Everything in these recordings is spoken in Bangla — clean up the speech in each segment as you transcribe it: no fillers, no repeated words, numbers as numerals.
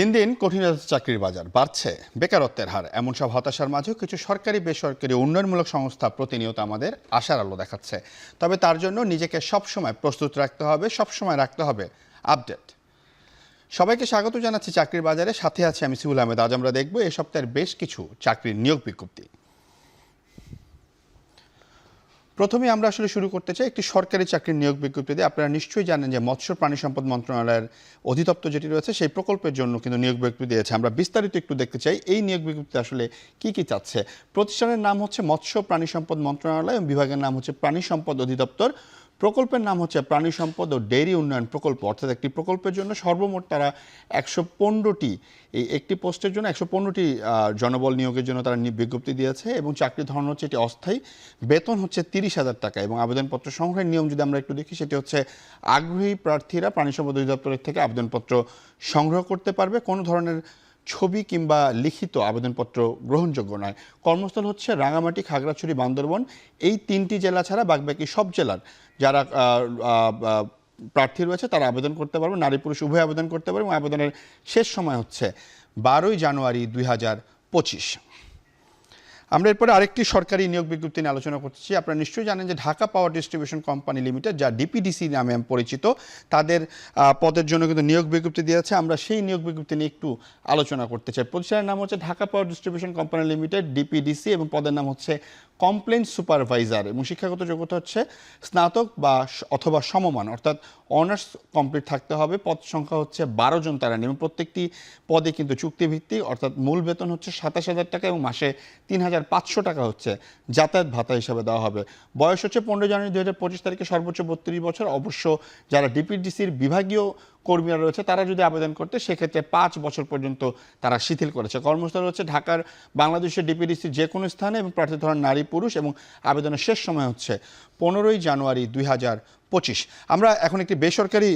দিন দিন কঠিন হচ্ছে চাকরির বাজার, বাড়ছে বেকারত্বের হার। এমন সব হতাশার মাঝেও কিছু সরকারি বেসরকারি উন্নয়নমূলক সংস্থা প্রতিনিয়ত আমাদের আশার আলো দেখাচ্ছে। তবে তার জন্য নিজেকে সবসময় প্রস্তুত রাখতে হবে, সবসময় রাখতে হবে আপডেট। সবাইকে স্বাগত জানাচ্ছি চাকরির বাজারে, সাথে আছে আমি সিউল আহমেদ। আজ আমরা দেখব এই সপ্তাহের বেশ কিছু চাকরির নিয়োগ বিজ্ঞপ্তি। প্রথমে আমরা আসলে শুরু করতে চাই একটি সরকারি চাকরির নিয়োগ বিজ্ঞপ্তি দিয়ে। আপনারা নিশ্চয়ই জানেন যে মৎস্য প্রাণী সম্পদ মন্ত্রণালয়ের অধিদপ্তর যেটি রয়েছে সেই প্রকল্পের জন্য কিন্তু নিয়োগ বিজ্ঞপ্তি দিয়েছে। আমরা বিস্তারিত একটু দেখতে চাই এই নিয়োগ বিজ্ঞপ্তি আসলে কি কি চাচ্ছে। প্রতিষ্ঠানের নাম হচ্ছে মৎস্য প্রাণী সম্পদ মন্ত্রণালয় এবং বিভাগের নাম হচ্ছে প্রাণী সম্পদ অধিদপ্তর। প্রকল্পের নাম হচ্ছে প্রাণী সম্পদ ও ডেইরি উন্নয়ন প্রকল্প। অর্থাৎ একটি প্রকল্পের জন্য সর্বমোট তারা 115টি, এই একটি পোস্টের জন্য 115টি জনবল নিয়োগের জন্য তারা বিজ্ঞপ্তি দিয়েছে এবং চাকরির ধরন হচ্ছে এটি অস্থায়ী। বেতন হচ্ছে 30,000 টাকা এবং আবেদনপত্র সংগ্রহের নিয়ম যদি আমরা একটু দেখি সেটি হচ্ছে আগ্রহী প্রার্থীরা প্রাণী সম্পদ অধিদপ্তরের থেকে আবেদনপত্র সংগ্রহ করতে পারবে। কোনো ধরনের ছবি কিংবা লিখিত আবেদনপত্র গ্রহণযোগ্য নয়। কর্মস্থল হচ্ছে রাঙামাটি, খাগড়াছড়ি, বান্দরবন, এই 3টি জেলা ছাড়া বাকি সব জেলার যারা প্রার্থী রয়েছে তারা আবেদন করতে পারবে। নারী পুরুষ উভয় আবেদন করতে পারবে এবং আবেদনের শেষ সময় হচ্ছে 12 জানুয়ারি 2025। আমরা এরপরে আরেকটি সরকারি নিয়োগ বিজ্ঞপ্তি নিয়ে আলোচনা করতেছি। আপনারা নিশ্চয়ই জানেন যে Dhaka power distribution company limited, যা ডিপিডিসি নামে পরিচিত, তাদের পদের জন্য কিন্তু নিয়োগ বিজ্ঞপ্তি দিয়েছে। আমরা সেই নিয়োগ বিজ্ঞপ্তি নিয়ে একটু আলোচনা করতে চাই। প্রতিষ্ঠানের নাম হচ্ছে Dhaka power distribution company limited, DPDC, এবং পদের নাম হচ্ছে কমপ্লেইন সুপারভাইজার এবং শিক্ষাগত যোগ্যতা হচ্ছে স্নাতক বা অথবা সমমান, অর্থাৎ অনার্স কমপ্লিট থাকতে হবে। পদ সংখ্যা হচ্ছে 12 জন তারা নেবেন। প্রত্যেকটি পদে কিন্তু চুক্তিভিত্তিক, অর্থাৎ মূল বেতন হচ্ছে 27,000 টাকা এবং মাসে 3,500 টাকা হচ্ছে যাতায়াত ভাতা হিসাবে দেওয়া হবে। বয়স হচ্ছে 15 জানুয়ারি 2025 তারিখে সর্বোচ্চ 32 বছর। অবশ্য যারা ডিপিডিসির বিভাগীয় কর্মীরা রয়েছে তারা যদি আবেদন করতে সেক্ষেত্রে 5 বছর পর্যন্ত তারা শিথিল করেছে। কর্মস্থল হচ্ছে ঢাকার বাংলাদেশের ডিপিডিসির যে কোনো স্থানে এবং প্রার্থী ধরেন নারী পুরুষ এবং আবেদনের শেষ সময় হচ্ছে 15 জানুয়ারি 2025। আমরা এখন একটি বেসরকারি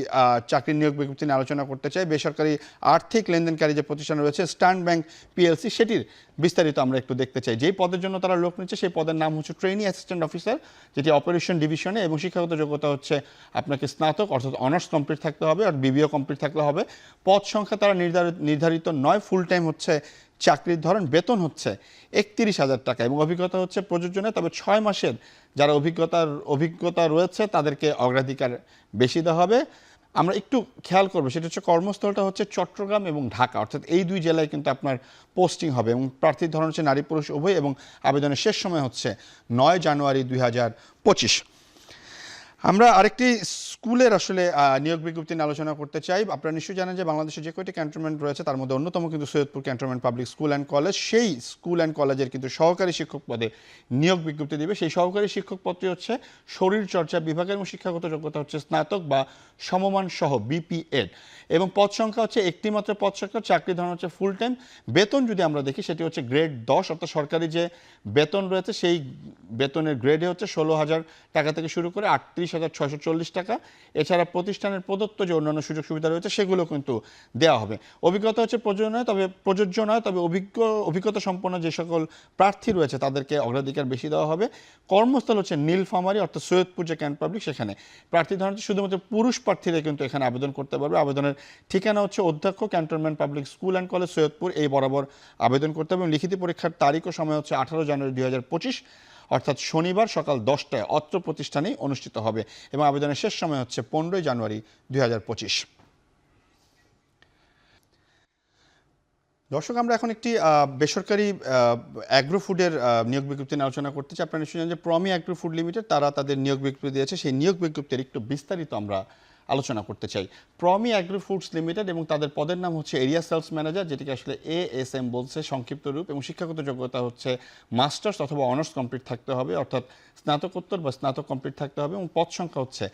চাকরির নিয়োগ বিজ্ঞপ্তি নিয়ে আলোচনা করতে চাই। বেসরকারি আর্থিক লেনদেনকারী যে প্রতিষ্ঠান রয়েছে স্ট্যান্ড ব্যাংক পিএলসি, সেটির বিস্তারিত আমরা একটু দেখতে চাই। যেই পদের জন্য তারা লোক নিচ্ছে সেই পদের নাম হচ্ছে ট্রেনি অ্যাসিস্ট্যান্ট অফিসার, যেটি অপারেশন ডিভিশনে, এবং শিক্ষাগত যোগ্যতা হচ্ছে আপনাকে স্নাতক অর্থাৎ অনার্স কমপ্লিট থাকতে হবে আর বিবিএ কমপ্লিট থাকতে হবে। পদ সংখ্যা তারা নির্ধারিত নয়, ফুল টাইম হচ্ছে চাকরির ধরন। বেতন হচ্ছে 31,000 টাকা এবং অভিজ্ঞতা হচ্ছে প্রযোজনে, তবে 6 মাসের যারা অভিজ্ঞতা রয়েছে তাদেরকে অগ্রাধিকার বেশি দেওয়া হবে। আমরা একটু খেয়াল করবো সেটা হচ্ছে কর্মস্থলটা হচ্ছে চট্টগ্রাম এবং ঢাকা, অর্থাৎ এই দুই জেলায় কিন্তু আপনার পোস্টিং হবে এবং প্রার্থীর ধরন হচ্ছে নারী পুরুষ উভয় এবং আবেদনের শেষ সময় হচ্ছে 9 জানুয়ারি 2025। আমরা আরেকটি স্কুলের আসলে নিয়োগ বিজ্ঞপ্তি নিয়ে আলোচনা করতে চাই। আপনারা নিশ্চয়ই জানেন যে বাংলাদেশে যে কয়টি ক্যান্টনমেন্ট রয়েছে তার মধ্যে অন্যতম কিন্তু Saidpur cantonment public school and college. সেই স্কুল অ্যান্ড কলেজের কিন্তু সহকারী শিক্ষক পদে নিয়োগ বিজ্ঞপ্তি দেবে। সেই সহকারী শিক্ষক পদটি হচ্ছে শরীরচর্চা বিভাগের এবং শিক্ষাগত যোগ্যতা হচ্ছে স্নাতক বা সমমান সহ বিপিএড এবং পদ সংখ্যা হচ্ছে একটি মাত্র পদ সংখ্যা। চাকরি ধরন হচ্ছে ফুল টাইম। বেতন যদি আমরা দেখি সেটি হচ্ছে গ্রেড 10, অর্থাৎ সরকারি যে বেতন রয়েছে সেই বেতনের গ্রেডে হচ্ছে 16,000 টাকা থেকে শুরু করে 38,640 টাকা। এছাড়া প্রতিষ্ঠানের প্রদত্ত যে অন্যান্য সুযোগ সুবিধা রয়েছে সেগুলো কিন্তু দেওয়া হবে। অভিজ্ঞতা হচ্ছে প্রযোজ্য নয়, তবে অভিজ্ঞতা সম্পন্ন যে সকল প্রার্থী রয়েছে তাদেরকে অগ্রাধিকার বেশি দেওয়া হবে। কর্মস্থল হচ্ছে নীলফামারী, অর্থাৎ সৈয়দপুর যে ক্যান্ট পাবলিক, সেখানে প্রার্থী ধরন শুধুমাত্র পুরুষ প্রার্থীরা কিন্তু এখানে আবেদন করতে পারবে। আবেদনের ঠিকানা হচ্ছে অধ্যক্ষ cantonment public school and college Saidpur, এই বরাবর আবেদন করতে হবে এবং লিখিত পরীক্ষার তারিখ ও সময় হচ্ছে 18 জানুয়ারি 2025, অর্থাৎ শনিবার সকাল 10টায় অত্র প্রতিষ্ঠানেই অনুষ্ঠিত হবে এবং আবেদনের শেষ সময় হচ্ছে 15 জানুয়ারি 2025। দর্শক, আমরা এখন একটি বেসরকারি অ্যাগ্রো ফুডের নিয়োগ বিজ্ঞপ্তি নিয়ে আলোচনা করতে চাই। আপনারা নিশ্চয়ই জানেন যে প্রমি অ্যাগ্রো ফুড লিমিটেড তারা তাদের নিয়োগ বিজ্ঞপ্তি দিয়েছে। সেই নিয়োগ বিজ্ঞপ্তির একটু বিস্তারিত আমরা আলোচনা করতে চাই। প্রমি অ্যাগ্রো ফুডস লিমিটেড এবং তাদের পদের নাম হচ্ছে এরিয়া সেলস ম্যানেজার, যেটিকে আসলে এএসএম বলছে সংক্ষিপ্ত রূপ, এবং শিক্ষাগত যোগ্যতা হচ্ছে মাস্টার্স অথবা অনার্স কমপ্লিট থাকতে হবে, অর্থাৎ স্নাতকোত্তর বা স্নাতক কমপ্লিট থাকতে হবে এবং পদ সংখ্যা হচ্ছে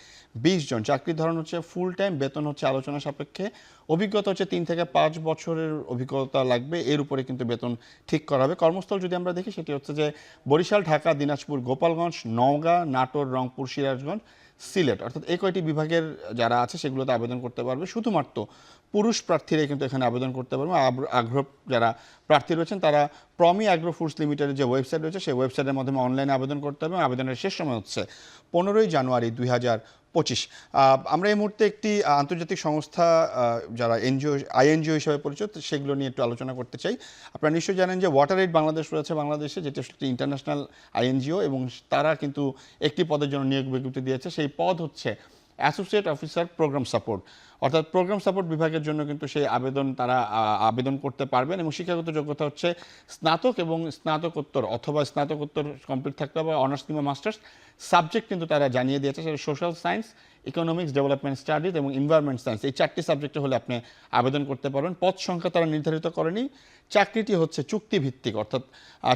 20 জন। চাকরির ধরন হচ্ছে ফুল টাইম। বেতন হচ্ছে আলোচনা সাপেক্ষে। অভিজ্ঞতা হচ্ছে 3 থেকে 5 বছরের অভিজ্ঞতা লাগবে, এর উপরে কিন্তু বেতন ঠিক করা হবে। কর্মস্থল যদি আমরা দেখি সেটি হচ্ছে যে বরিশাল, ঢাকা, দিনাজপুর, গোপালগঞ্জ, নওগাঁ, নাটোর, রংপুর, সিরাজগঞ্জ, সিলেট, অর্থাৎ এই কয়টি বিভাগের যারা আছে সেগুলোতে আবেদন করতে পারবে। শুধুমাত্র পুরুষ প্রার্থীরাই কিন্তু এখানে আবেদন করতে পারবে। আগ্রহ যারা প্রার্থী রয়েছেন তারা প্রমি অ্যাগ্রো ফুডস লিমিটেডের যে ওয়েবসাইট রয়েছে সেই ওয়েবসাইটের মাধ্যমে অনলাইনে আবেদন করতে হবে। আবেদনের শেষ সময় হচ্ছে 15 জানুয়ারি আমরা এই মুহূর্তে একটি আন্তর্জাতিক সংস্থা যারা এনজিও আইএনজিও হিসেবে পরিচিত সেগুলো নিয়ে একটু আলোচনা করতে চাই। আপনারা নিশ্চয়ই জানেন যে ওয়াটার এইড বাংলাদেশ রয়েছে বাংলাদেশে, যেটি আসলে ইন্টারন্যাশনাল আইএনজিও, এবং তারা কিন্তু একটি পদের জন্য নিয়োগ বিজ্ঞপ্তি দিয়েছে। সেই পদ হচ্ছে অ্যাসোসিয়েট অফিসার প্রোগ্রাম সাপোর্ট, অর্থাৎ প্রোগ্রাম সাপোর্ট বিভাগের জন্য কিন্তু সেই তারা আবেদন করতে পারবেন, এবং শিক্ষাগত যোগ্যতা হচ্ছে স্নাতক এবং স্নাতকোত্তর অথবা স্নাতকোত্তর কমপ্লিট থাকতে হবে, অনার্স কিংবা মাস্টার্স। সাবজেক্ট কিন্তু তারা জানিয়ে দিয়েছে, সেটা social science, economics, development studies এবং এনভায়রনমেন্ট সায়েন্স, এই 4টি সাবজেক্টে হলে আপনি আবেদন করতে পারবেন। পদ সংখ্যা তারা নির্ধারিত করেনি। চাকরিটি হচ্ছে চুক্তিভিত্তিক, অর্থাৎ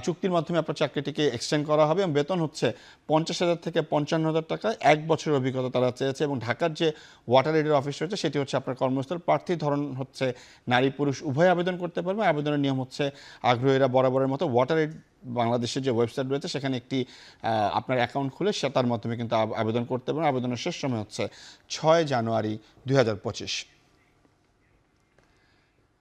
চুক্তির মাধ্যমে আপনার চাকরিটিকে এক্সটেন্ড করা হবে, এবং বেতন হচ্ছে 50,000 থেকে 55,000 টাকা। 1 বছরের অভিজ্ঞতা তারা চেয়েছে, এবং ঢাকার যে ওয়াটার এইডের অফিস রয়েছে সেটি হচ্ছে আপনার কর্মস্থল। প্রার্থীর ধরন হচ্ছে নারী পুরুষ উভয় আবেদন করতে পারবে। আবেদনের নিয়ম হচ্ছে আগ্রহীরা বরাবরের মতো ওয়াটার এইড বাংলাদেশের যে ওয়েবসাইট রয়েছে সেখানে একটি আপনার অ্যাকাউন্ট খুলে তার মাধ্যমে কিন্তু আবেদন করতে পারবেন। আবেদনের শেষ সময় হচ্ছে 6 জানুয়ারি 2025।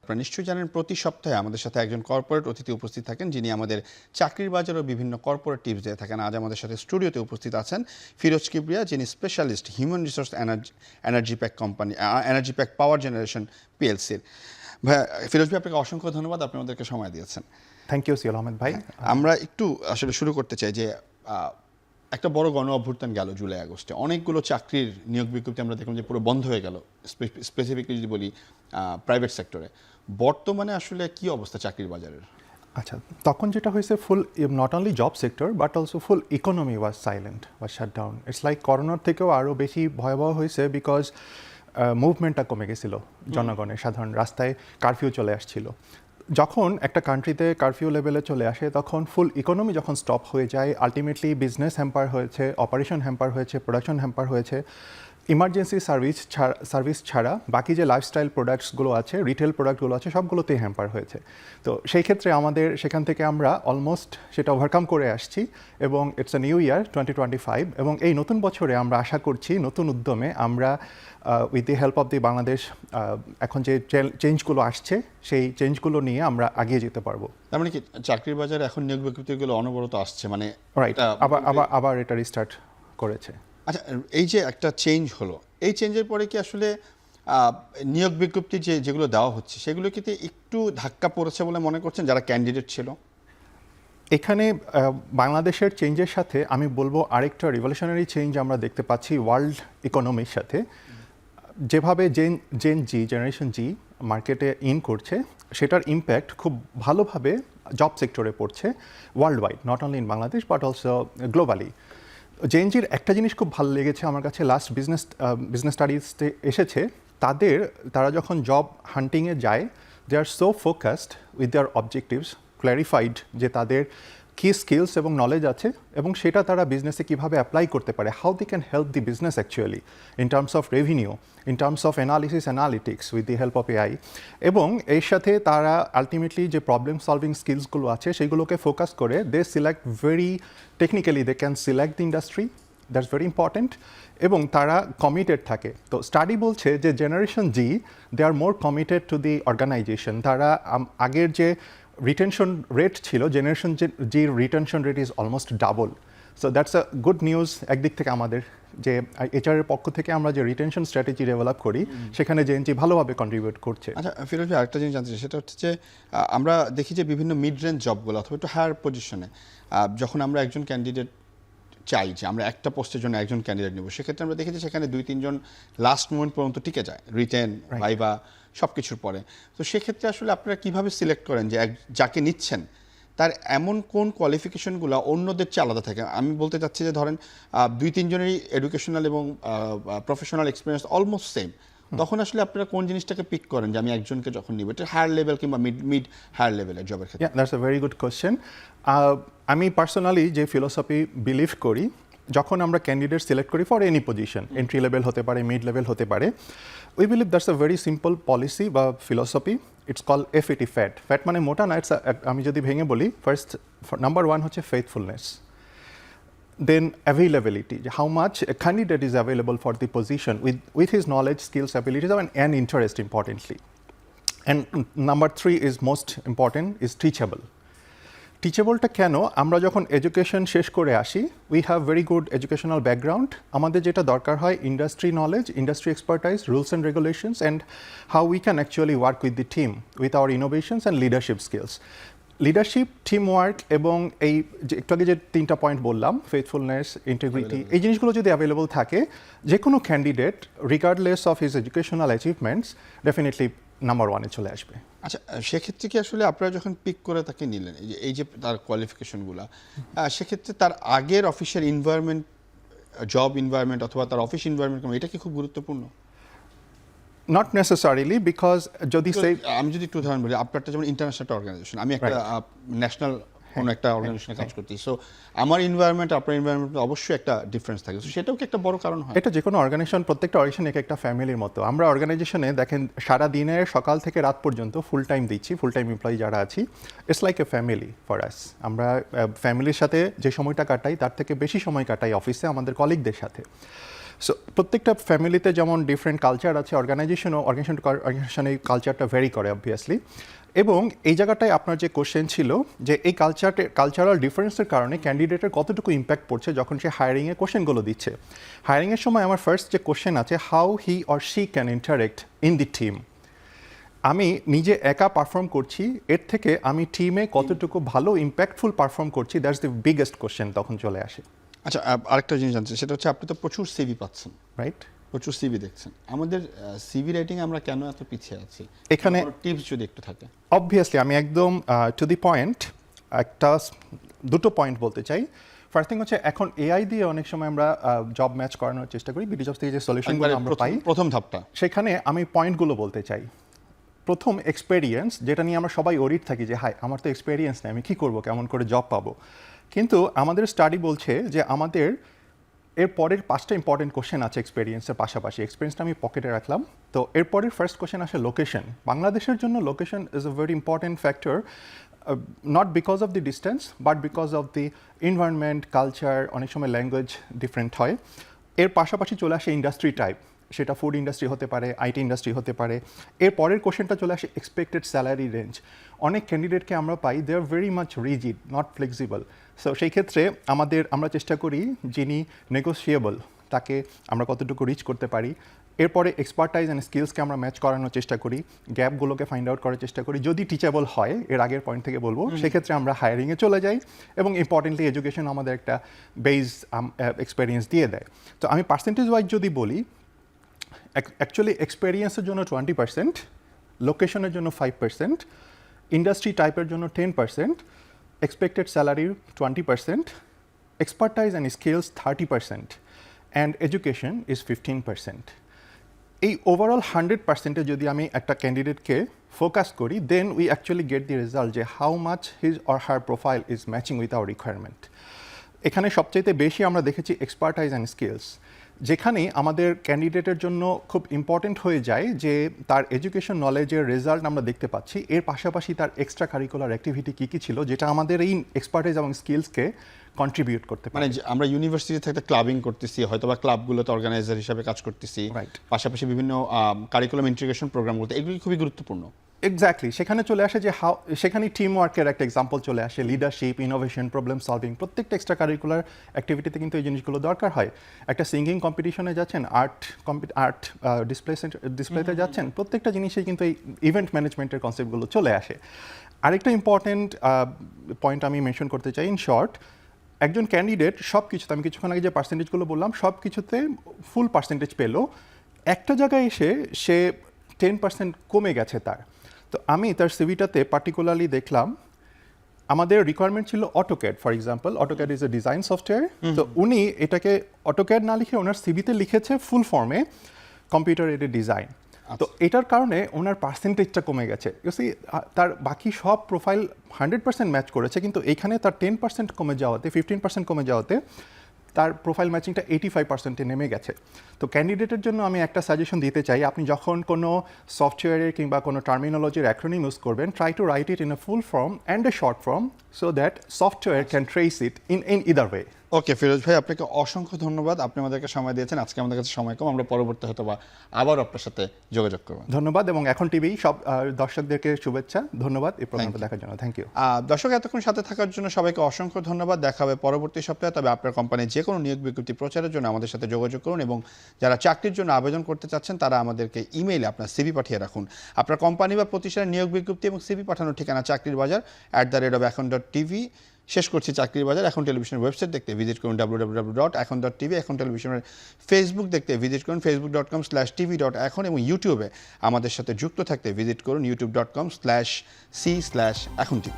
আপনারা নিশ্চয়ই জানেন প্রতি সপ্তাহে আমাদের সাথে একজন কর্পোরেট অতিথি উপস্থিত থাকেন, যিনি আমাদের চাকরির বাজার ও বিভিন্ন কর্পোরেট টিপস দিয়ে থাকেন। আজ আমাদের সাথে স্টুডিওতে উপস্থিত আছেন ফিরোজ কিবরিয়া, যিনি specialist human resource energy pack company, energy pack power generation পিএলসির। ভাইয়া, ফিরোজ ভাই, আপনাকে অসংখ্য ধন্যবাদ, আপনি আমাদেরকে সময় দিয়েছেন। থ্যাংক ইউ সিয়াল আহমেদ ভাই। আমরা একটু আসলে শুরু করতে চাই যে একটা বড় গণ অভ্যুত্থান গেল জুলাই আগস্টে, অনেকগুলো চাকরির নিয়োগ বিজ্ঞপ্তি আমরা দেখলাম যে পুরো বন্ধ হয়ে গেল, স্পেসিফিকলি যদি বলি প্রাইভেট সেক্টরে। বর্তমানে আসলে কি অবস্থা চাকরির বাজারের? আচ্ছা, তখন যেটা হয়েছে, full not only job sector but also full economy was silent, was shut down. It's like করোনার থেকেও আরও বেশি ভয়াবহ হয়েছে, বিকজ মুভমেন্টটা কমে গেছিলো জনগণের, সাধারণ রাস্তায় কারফিউ চলে আসছিল। যখন একটা কান্ট্রিতে কারফিউ লেভেলে চলে আসে, তখন ফুল ইকোনমি যখন স্টপ হয়ে যায়, আলটিমেটলি বিজনেস হ্যাম্পার হয়েছে, অপারেশন হ্যাম্পার হয়েছে, প্রোডাকশন হ্যাম্পার হয়েছে। ইমার্জেন্সি সার্ভিস ছাড়া বাকি যে লাইফস্টাইল প্রোডাক্টসগুলো আছে, রিটেল প্রোডাক্টগুলো আছে, সবগুলোতেই হ্যাম্পার হয়েছে। তো সেই ক্ষেত্রে আমাদের সেখান থেকে আমরা অলমোস্ট সেটা ওভারকাম করে আসছি, এবং ইটস এ নিউ ইয়ার 2025, এবং এই নতুন বছরে আমরা আশা করছি নতুন উদ্যমে আমরা with the help of the Bangladesh এখন যে চেঞ্জগুলো আসছে সেই চেঞ্জগুলো নিয়ে আমরা এগিয়ে যেতে পারবো। তার মানে কি চাকরির বাজারে এখন নিয়োগ বিজ্ঞপ্তিগুলো অনবরত আসছে, মানে রাইট, আবার এটা রিস্টার্ট করেছে। আচ্ছা, এই যে একটা চেঞ্জ হলো, এই চেঞ্জের পরে কি আসলে নিয়োগ বিজ্ঞপ্তি যেগুলো দেওয়া হচ্ছে সেগুলো কি একটু ধাক্কা পড়েছে বলে মনে করছেন যারা ক্যান্ডিডেট ছিল? এখানে বাংলাদেশের চেঞ্জের সাথে আমি বলবো আরেকটা রিভলিউশনারি চেঞ্জ আমরা দেখতে পাচ্ছি ওয়ার্ল্ড ইকোনমির সাথে। যেভাবে জেনারেশন জি মার্কেটে ইন করছে, সেটার ইম্প্যাক্ট খুব ভালোভাবে জব সেক্টরে পড়ছে world wide, not only in Bangladesh but also globally. জেএনজির একটা জিনিস খুব ভালো লেগেছে আমার কাছে, লাস্ট বিজনেস স্টাডিজতে এসেছে, তারা যখন জব হান্টিংয়ে যায়, they are so focused with their objectives, clarified যে তাদের কী স্কিলস এবং নলেজ আছে, এবং সেটা তারা বিজনেসে কীভাবে অ্যাপ্লাই করতে পারে, how they can help the business actually in terms of revenue, in terms of analytics with the help of AI. এবং এর সাথে তারা আলটিমেটলি যে প্রবলেম সলভিং স্কিলসগুলো আছে সেগুলোকে ফোকাস করে they select very technically, they can select the industry, that's very important, এবং তারা কমিটেড থাকে। তো স্টাডি বলছে যে generation Z they are more committed to the organization. তারা আগের যে রিটেনশন রেট ছিল, জেনারেশন জির retention rate is almost double. So that's a good news একদিক থেকে আমাদের, যে এইচআরের পক্ষ থেকে আমরা যে রিটেনশন স্ট্র্যাটেজি ডেভেলপ করি সেখানে জেএনজি ভালোভাবে কন্ট্রিবিউট করছে। আচ্ছা ফিরোজ ভাই, আরেকটা জিনিস জানতে চাই, সেটা হচ্ছে যে আমরা দেখি যে বিভিন্ন মিড রেঞ্জ জবগুলো অথবা একটু হায়ার পজিশনে যখন আমরা একজন ক্যান্ডিডেট চাই যে আমরা একটা পোস্টের জন্য একজন ক্যান্ডিডেট নেব, সেক্ষেত্রে আমরা দেখি যে সেখানে 2-3 জন লাস্ট মোমেন্ট পর্যন্ত টিকে যায়, রিটেন, ভাইবা সব কিছুর পরে। তো সেক্ষেত্রে আসলে আপনারা কীভাবে সিলেক্ট করেন যে যাকে নিচ্ছেন তার এমন কোন কোয়ালিফিকেশনগুলো অন্যদের চেয়ে আলাদা থাকে? আমি বলতে চাচ্ছি যে ধরেন 2-3 জনেরই এডুকেশনাল এবং প্রফেশনাল এক্সপিরিয়েন্স অলমোস্ট সেম, তখন আসলে আপনারা কোন জিনিসটাকে পিক করেন যে আমি একজনকে যখন নিব, এটা হায়ার লেভেল কিংবা মিড হায়ার লেভেলের জবের ক্ষেত্রে? That's a very good question. আমি পার্সোনালি যে ফিলোসফি বিলিভ করি, যখন আমরা ক্যান্ডিডেট সিলেক্ট করি for any position, entry level হতে পারে, মিড লেভেল হতে পারে, we believe that's a very simple policy বা ফিলোসফি। ইটস কল এফএটি, ফ্যাট মানে মোটা না। আমি যদি ভেঙে বলি, ফার্স্ট নাম্বার 1 হচ্ছে faithfulness, then availability, how much a candidate is available for the position with his knowledge, skills, abilities, and interest importantly. And number 3 is most important, is teachable. টিচেবলটা কেন, আমরা যখন এডুকেশন শেষ করে আসি we have very good educational background, আমাদের যেটা দরকার হয় industry knowledge, industry expertise, rules and regulations and how we can actually work with the team with our innovations and leadership skills. Leadership, team work এবং এই যে একটু আগে যে 3টা পয়েন্ট বললাম, ফেথফুলনেস, ইন্টিগ্রিটি, এই জিনিসগুলো যদি অ্যাভেলেবল থাকে, যে কোনো candidate regardless of his educational achievements definitely number 1-এ চলে আসবে। আচ্ছা, সেক্ষেত্রে কি আসলে আপনারা যখন পিক করে তাকে নিলেন, এই যে তার কোয়ালিফিকেশনগুলো, সেক্ষেত্রে তার আগের অফিসের এনভায়রনমেন্ট, জব এনভায়রনমেন্ট অথবা তার অফিস এনভায়রনমেন্ট, এটা কি খুব গুরুত্বপূর্ণ? নট নেসেসারিলি, বিকজ যদি সেই আমি যদি একটু উদাহরণ বলি, আপনারটা যেমন ইন্টারন্যাশনাল অর্গানাইজেশন, আমি একটা ন্যাশনাল কোনো একটা অর্গানাইজেশনে কাজ করছি, সো আমার এনভায়রনমেন্ট আপনার এনভায়রনমেন্ট অবশ্যই একটা ডিফারেন্স থাকে, সো সেটাও কি একটা বড় কারণ হয়? এটা যে কোনো অর্গানাইজেশন, প্রত্যেকটা অর্গানাইজেশন এক একটা ফ্যামিলির মতো। আমরা অর্গানাইজেশনে দেখেন সারা দিনের সকাল থেকে রাত পর্যন্ত ফুল টাইম দিচ্ছি, ফুল টাইম এমপ্লয়ি যারা আছি, it's like a family for us. আমরা ফ্যামিলির সাথে যে সময়টা কাটাই তার থেকে বেশি সময় কাটাই অফিসে আমাদের কলিগদের সাথে। সো প্রত্যেকটা ফ্যামিলিতে যেমন ডিফারেন্ট কালচার আছে, অর্গানাইজেশনে এই কালচারটা ভ্যারি করে অবভিয়াসলি। এবং এই জায়গাটায় আপনার যে কোশ্চেন ছিল যে এই কালচারাল ডিফারেন্সের কারণে ক্যান্ডিডেটের কতটুকু ইম্প্যাক্ট পড়ছে যখন সে হায়ারিংয়ে কোশ্চেনগুলো দিচ্ছে। হায়ারিংয়ের সময় আমার ফার্স্ট যে কোশ্চেন আছে, how he or she can interact in the team. আমি নিজে একা পারফর্ম করছি, এর থেকে আমি টিমে কতটুকু ভালো ইম্প্যাক্টফুল পারফর্ম করছি, দ্যাটস দ্য বিগেস্ট কোশ্চেন তখন চলে আসে। আচ্ছা, আরেকটা জিনিস জানছি, সেটা হচ্ছে আপনি তো প্রচুর সিভি পাচ্ছেন, রাইট? প্রচুর সিভি দেখছেন, আমাদের সিভি রাইটিং আমরা কেন এত পিছিয়ে আছি? এখানে টিপস যদি একটু থাকে। অবভিয়াসলি আমি একদম টু দি পয়েন্ট দুটো পয়েন্ট বলতে চাই। ফার্স্ট থিং হচ্ছে, এখন এআই দিয়ে অনেক সময় আমরা জব ম্যাচ করানোর চেষ্টা করি, বিডি জবস থেকে যে সলিউশনগুলো আমরা পাই, প্রথম ধাপটা সেখানে আমি পয়েন্টগুলো বলতে চাই। প্রথম, এক্সপেরিয়েন্স, যেটা নিয়ে আমরা সবাই ওরিড থাকি যে হাই আমার তো এক্সপেরিয়েন্স নেই, আমি কী করবো, কেমন করে জব পাবো। কিন্তু আমাদের স্টাডি বলছে যে আমাদের এর পরের 5টা ইম্পর্টেন্ট কোশ্চেন আছে এক্সপেরিয়েন্সের পাশাপাশি। এক্সপেরিয়েন্সটা আমি পকেটে রাখলাম। তো এরপরের ফার্স্ট কোশ্চেন আসে লোকেশন। বাংলাদেশের জন্য location is a very important factor, not because of the distance but because of the environment, culture, অনেক সময় ল্যাঙ্গুয়েজ ডিফারেন্ট হয়। এর পাশাপাশি চলে আসে ইন্ডাস্ট্রি টাইপ, সেটা ফুড ইন্ডাস্ট্রি হতে পারে, আইটি ইন্ডাস্ট্রি হতে পারে। এর পরের কোশ্চেনটা চলে আসে এক্সপেক্টেড স্যালারি রেঞ্জ। অনেক ক্যান্ডিডেটকে আমরা পাই they are very much rigid, not flexible. So সেই ক্ষেত্রে আমরা চেষ্টা করি যিনি নেগোসিয়েবল তাকে আমরা কতটুকু রিচ করতে পারি। এরপরে এক্সপার্টাইজ অ্যান্ড স্কিলসকে আমরা ম্যাচ করানোর চেষ্টা করি, গ্যাপগুলোকে ফাইন্ড আউট করার চেষ্টা করি। যদি টিচেবল হয়, এর আগের পয়েন্ট থেকে বলবো, সেক্ষেত্রে আমরা হায়ারিংয়ে চলে যাই এবং ইম্পর্টেন্টলি এডুকেশন আমাদের একটা বেস এক্সপেরিয়েন্স দিয়ে দেয়। তো আমি পার্সেন্টেজ ওয়াইজ যদি বলি, অ্যাকচুয়ালি এক্সপেরিয়েন্সের জন্য 20%, লোকেশনের জন্য 5%, ইন্ডাস্ট্রি টাইপের জন্য 10%, এক্সপেক্টেড স্যালারির 20%, expertise and skills 30%, and education is 15%। এই ওভারঅল 100%-এ যদি আমি একটা ক্যান্ডিডেটকে ফোকাস করি, then we actually get the result যে how much his or her profile is matching with our requirement. এখানে সবচাইতে বেশি আমরা দেখেছি এক্সপার্টাইজ অ্যান্ড স্কিলস, যেখানে আমাদের ক্যান্ডিডেটের জন্য খুব ইম্পর্টেন্ট হয়ে যায় যে তার এডুকেশন নলেজের রেজাল্ট আমরা দেখতে পাচ্ছি, এর পাশাপাশি তার এক্সট্রা কারিকুলার অ্যাক্টিভিটি কী কী ছিল যেটা আমাদের এই এক্সপার্টাইজ এবং স্কিলসকে কন্ট্রিবিউট করতে পারে। মানে আমরা ইউনিভার্সিটি থেকে ক্লাবিং করতেছি, হয়তো বা ক্লাবগুলোতে অর্গানাইজার হিসাবে কাজ করতেছি, পাশাপাশি বিভিন্ন কারিকুলাম ইন্টিগ্রেশন প্রোগ্রামগুলোতে, এগুলি খুবই গুরুত্বপূর্ণ। এক্স্যাক্টলি, সেখানে চলে আসে যে সেখানে টিম ওয়ার্কের একটা এক্সাম্পল চলে আসে, লিডারশিপ, ইনোভেশন, প্রবলেম সলভিং, প্রত্যেকটা এক্সট্রা কারিকুলার অ্যাক্টিভিটিতে কিন্তু এই জিনিসগুলো দরকার হয়। একটা সিঙ্গিং কম্পিটিশনে যাচ্ছেন, আর্ট ডিসপ্লেতে যাচ্ছেন, প্রত্যেকটা জিনিসেই কিন্তু এই ইভেন্ট ম্যানেজমেন্টের কনসেপ্টগুলো চলে আসে। আরেকটা ইম্পর্টেন্ট পয়েন্ট আমি মেনশন করতে চাই, ইন শর্ট, একজন ক্যান্ডিডেট সব কিছুতে, আমি কিছুক্ষণ আগে যে পার্সেন্টেজগুলো বললাম, সব কিছুতে ফুল পার্সেন্টেজ পেলো, একটা জায়গায় এসে সে 10% কমে গেছে তার। তো আমি তার সিভিটাতে পার্টিকুলারলি দেখলাম আমাদের রিকোয়ারমেন্ট ছিল AutoCAD, for example AutoCAD is a design software. তো উনি এটাকে অটোক্যাড না লিখে ওনার সিভিতে লিখেছে ফুল ফর্মে কম্পিউটার এডেড ডিজাইন। তো এটার কারণে ওনার পার্সেন্টেজটা কমে গেছে। ইউসি, তার বাকি সব প্রোফাইল 100% ম্যাচ করেছে, কিন্তু এইখানে তার 10% কমে যাওয়াতে, 15% কমে যাওয়াতে তার প্রোফাইল ম্যাচিংটা 85%-এ নেমে গেছে। তো ক্যান্ডিডেটের জন্য আমি একটা সাজেশন দিতে চাই, আপনি যখন কোনো সফটওয়্যারের কিংবা কোনো টার্মিনোলজির অ্যাক্রোনিম ইউজ করবেন, try to right it in a full form and a short form so that software can trace it in either way. ওকে ফিরোজ ভাই, আপনাকে অসংখ্য ধন্যবাদ, আপনি আমাদেরকে সময় দিয়েছেন। আজকে আমাদের কাছে সময় কম, আমরা পরবর্তী হয়তো বা আবার আপনার সাথে যোগাযোগ করব। ধন্যবাদ, এবং এখন টিভি সব দর্শকদেরকে শুভেচ্ছা, ধন্যবাদ এই প্রোগ্রামটা দেখার জন্য, থ্যাংক ইউ। দর্শক এতক্ষণ সাথে থাকার জন্য সবাইকে অসংখ্য ধন্যবাদ। দেখা হবে পরবর্তী সপ্তাহে। তবে আপনার কোম্পানির যে কোনো নিয়োগ বিজ্ঞপ্তি প্রচারের জন্য আমাদের সাথে যোগাযোগ করুন, এবং যারা চাকরির জন্য আবেদন করতে চাচ্ছেন তারা আমাদেরকে ইমেইলে আপনার সিভি পাঠিয়ে রাখুন। আপনার কোম্পানি বা প্রতিষ্ঠানের নিয়োগ বিজ্ঞপ্তি এবং সিভি পাঠানোর ঠিকানা চাকরির বাজার @এখন.tv। শেষ করছি চাকরির বাজার। এখন টেলিভিশনের ওয়েবসাইট দেখতে ভিজিট করুন www.এখন.tv। এখন টেলিভিশনের ফেসবুক দেখতে ভিজিট করুন facebook.com/tv.এখন, এবং ইউটিউবে আমাদের সাথে যুক্ত থাকতে ভিজিট করুন youtube.com/c/এখন TV।